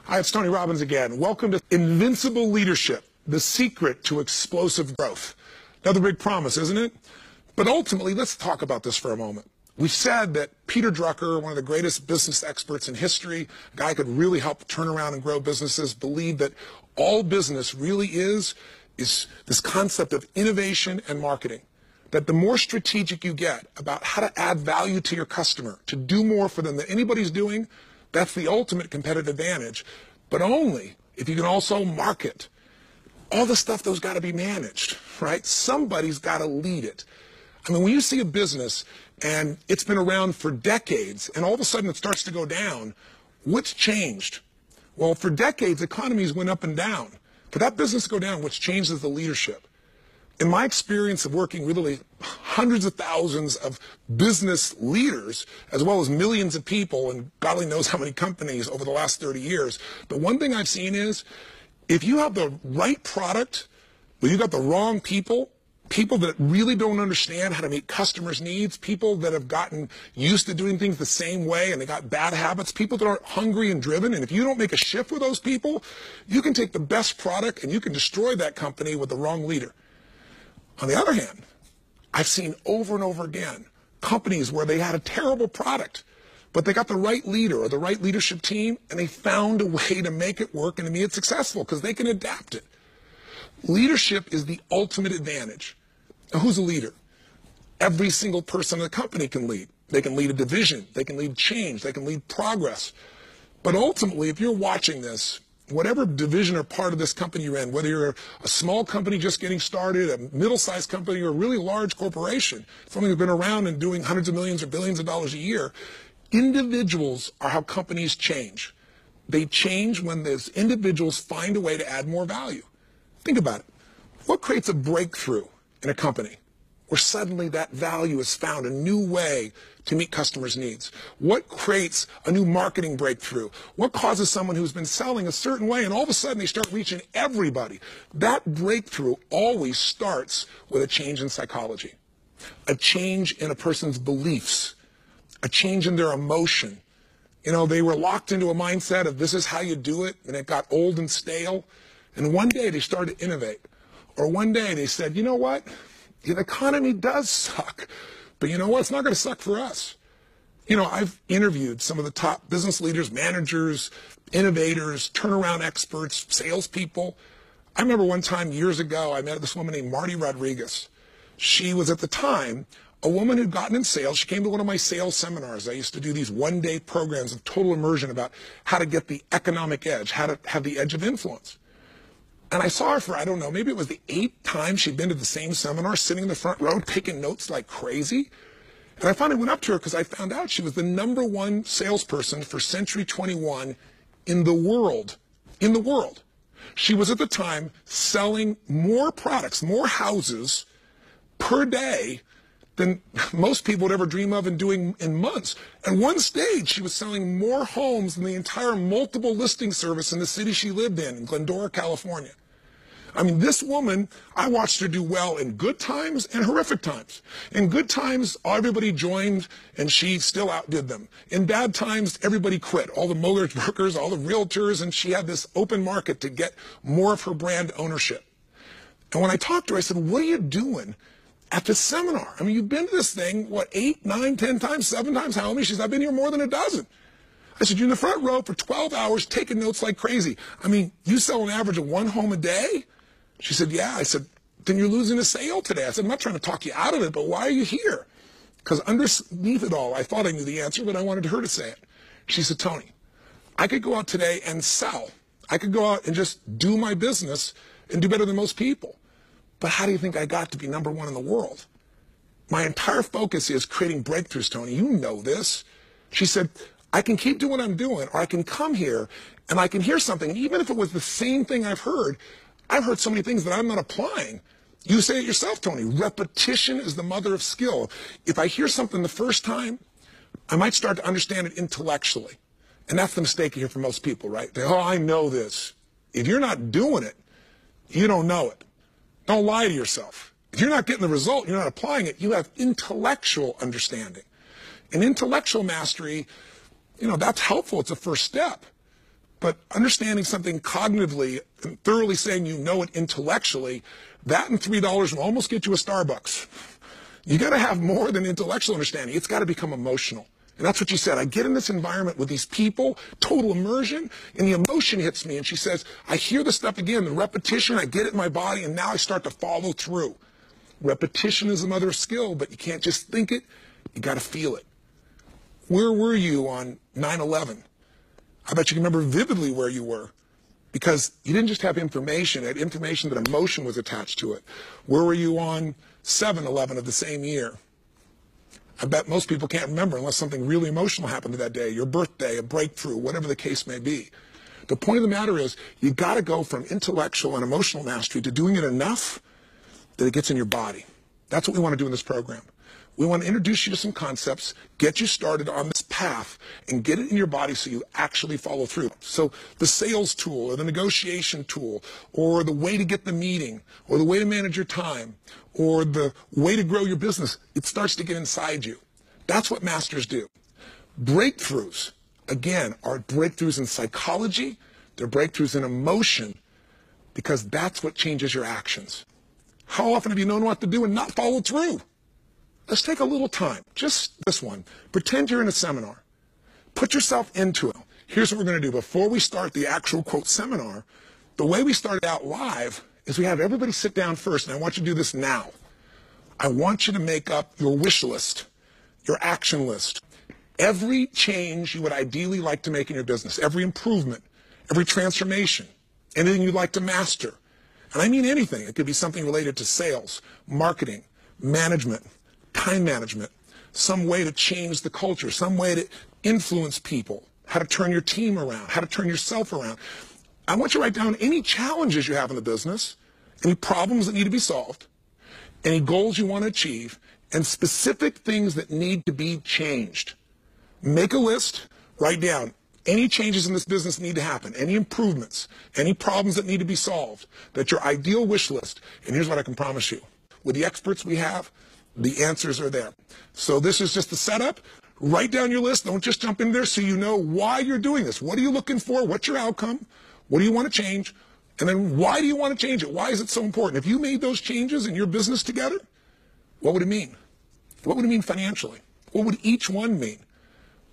Hi, it's Tony Robbins again. Welcome to Invincible Leadership, the secret to explosive growth. Another big promise, isn't it? But ultimately, let's talk about this for a moment. We've said that Peter Drucker, one of the greatest business experts in history, a guy who could really help turn around and grow businesses, believed that all business really is this concept of innovation and marketing. That the more strategic you get about how to add value to your customer, to do more for them than anybody's doing, that's the ultimate competitive advantage, but only if you can also market. All the stuff, those got to be managed, right? Somebody's got to lead it. I mean, when you see a business and it's been around for decades and all of a sudden it starts to go down, what's changed? Well, for decades, economies went up and down. For that business to go down, what's changed is the leadership. In my experience of working with literally hundreds of thousands of business leaders, as well as millions of people, and God only knows how many companies over the last 30 years, the one thing I've seen is, if you have the right product, but you got the wrong people, people that really don't understand how to meet customers' needs, people that have gotten used to doing things the same way and they got bad habits, people that aren't hungry and driven, and if you don't make a shift with those people, you can take the best product and you can destroy that company with the wrong leader. On the other hand, I've seen over and over again companies where they had a terrible product, but they got the right leader or the right leadership team, and they found a way to make it work and to make it successful because they can adapt it. Leadership is the ultimate advantage. Now, who's a leader? Every single person in the company can lead. They can lead a division. They can lead change. They can lead progress. But ultimately, if you're watching this, whatever division or part of this company you're in, whether you're a small company just getting started, a middle-sized company, or a really large corporation, something that's been around and doing hundreds of millions or billions of dollars a year, individuals are how companies change. They change when those individuals find a way to add more value. Think about it. What creates a breakthrough in a company where suddenly that value is found, a new way to meet customers' needs? What creates a new marketing breakthrough? What causes someone who's been selling a certain way and all of a sudden they start reaching everybody? That breakthrough always starts with a change in psychology, a change in a person's beliefs, a change in their emotion. You know, they were locked into a mindset of this is how you do it, and it got old and stale. And one day they started to innovate. Or one day they said, you know what? The economy does suck, but you know what? It's not going to suck for us. You know, I've interviewed some of the top business leaders, managers, innovators, turnaround experts, salespeople. I remember one time years ago, I met this woman named Marty Rodriguez. She was at the time a woman who'd gotten in sales. She came to one of my sales seminars. I used to do these one-day programs of total immersion about how to get the economic edge, how to have the edge of influence. And I saw her for, I don't know, maybe it was the 8th time she'd been to the same seminar, sitting in the front row, taking notes like crazy. And I finally went up to her because I found out she was the #1 salesperson for Century 21 in the world. In the world. She was at the time selling more products, more houses per day than most people would ever dream of and doing in months. At one stage, she was selling more homes than the entire multiple listing service in the city she lived in Glendora, California. I mean, this woman, I watched her do well in good times and horrific times. In good times, everybody joined and she still outdid them. In bad times, everybody quit, all the mortgage brokers, all the realtors, and she had this open market to get more of her brand ownership. And when I talked to her, I said, what are you doing at this seminar? I mean, you've been to this thing, what, 8, 9, 10 times, 7 times? How many? She said, I've been here more than a dozen. I said, you're in the front row for 12 hours taking notes like crazy. I mean, you sell an average of 1 home a day? She said, yeah. I said, then you're losing a sale today. I said, I'm not trying to talk you out of it, but why are you here? Because underneath it all, I thought I knew the answer, but I wanted her to say it. She said, Tony, I could go out today and sell. I could go out and just do my business and do better than most people. But how do you think I got to be #1 in the world? My entire focus is creating breakthroughs, Tony. You know this. She said, I can keep doing what I'm doing, or I can come here and I can hear something. And even if it was the same thing I've heard so many things that I'm not applying. You say it yourself, Tony. Repetition is the mother of skill. If I hear something the first time, I might start to understand it intellectually. And that's the mistake you hear from most people, right? Oh, I know this. If you're not doing it, you don't know it. Don't lie to yourself. If you're not getting the result, you're not applying it, you have intellectual understanding. And intellectual mastery, you know, that's helpful. It's a first step. But understanding something cognitively and thoroughly saying you know it intellectually, that and $3 will almost get you a Starbucks. You got to have more than intellectual understanding. It's got to become emotional. And that's what she said. I get in this environment with these people, total immersion, and the emotion hits me. And she says, I hear the stuff again, the repetition, I get it in my body, and now I start to follow through. Repetition is the mother of skill, but you can't just think it, you got to feel it. Where were you on 9/11? I bet you can remember vividly where you were, because you didn't just have information, you had information that emotion was attached to it. Where were you on 7/11 of the same year? I bet most people can't remember unless something really emotional happened that day, your birthday, a breakthrough, whatever the case may be. The point of the matter is, you got to go from intellectual and emotional mastery to doing it enough that it gets in your body. That's what we want to do in this program. We want to introduce you to some concepts, get you started on this path, and get it in your body so you actually follow through. So the sales tool, or the negotiation tool, or the way to get the meeting, or the way to manage your time, or the way to grow your business, it starts to get inside you. That's what masters do. Breakthroughs, again, are breakthroughs in psychology, they're breakthroughs in emotion, because that's what changes your actions. How often have you known what to do and not followed through? Let's take a little time, just this one. Pretend you're in a seminar. Put yourself into it. Here's what we're going to do. Before we start the actual, quote, seminar, the way we started out live is we have everybody sit down first, and I want you to do this now. I want you to make up your wish list, your action list. Every change you would ideally like to make in your business, every improvement, every transformation, anything you'd like to master. And I mean anything. It could be something related to sales, marketing, management, time management, some way to change the culture, some way to influence people, how to turn your team around, how to turn yourself around. I want you to write down any challenges you have in the business, any problems that need to be solved, any goals you want to achieve, and specific things that need to be changed. Make a list, write down any changes in this business need to happen, any improvements, any problems that need to be solved. That's your ideal wish list. And here's what I can promise you. With the experts we have, the answers are there. So this is just the setup. Write down your list. Don't just jump in there, so you know why you're doing this. What are you looking for? What's your outcome? What do you want to change? And then why do you want to change it? Why is it so important? If you made those changes in your business together, what would it mean? What would it mean financially? What would each one mean?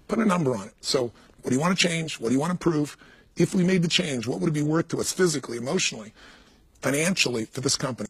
Put a number on it. So what do you want to change? What do you want to improve? If we made the change, what would it be worth to us physically, emotionally, financially for this company?